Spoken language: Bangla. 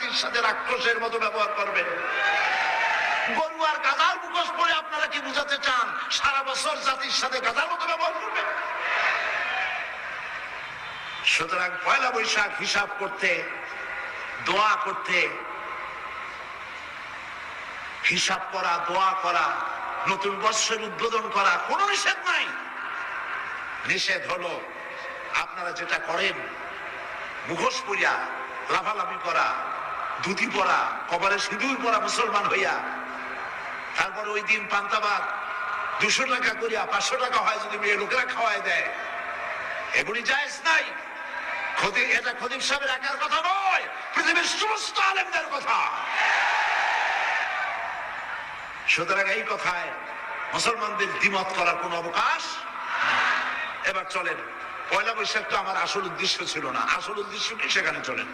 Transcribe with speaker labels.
Speaker 1: জাতির সাথে রাক্ষসের মতো ব্যবহার করবেন। গরু আর গাধার মুখোশ পরে আপনারা কি বুঝাতে চান সারা বছর জাতির সাথে গাধার মতো ব্যবহার করবেন? সুতরাং পয়লা বৈশাখ হিসাব করতে, দোয়া করতে, হিসাব করা, দোয়া করা, নতুন বর্ষের উদ্বোধন করা কোনো নিষেধ নাই। নিষেধ হলো আপনারা যেটা করেন, মুখোশ পরিয়া লাফালাফি করা, ধুতি পরা, কপালে সিঁদুর পরা মুসলমান হইয়া, তারপরে ওই দিন পান্তাবাদ 200 টাকা করিয়া 500 টাকা হয় যদি মেয়ে লোকেরা খাওয়ায় দেয়, এগুলি জায়েজ নাই। এটা খতিব সাহেবের একার কথা নয়, পৃথিবীর সমস্ত আলেমদের কথা। সুতরাং এই কথায় মুসলমানদের দ্বিমত করার কোন অবকাশ। এবার চলেন, পয়লা বৈশাখ তো আমার আসল উদ্দেশ্য ছিল না, আসল উদ্দেশ্য কি সেখানে চলেন।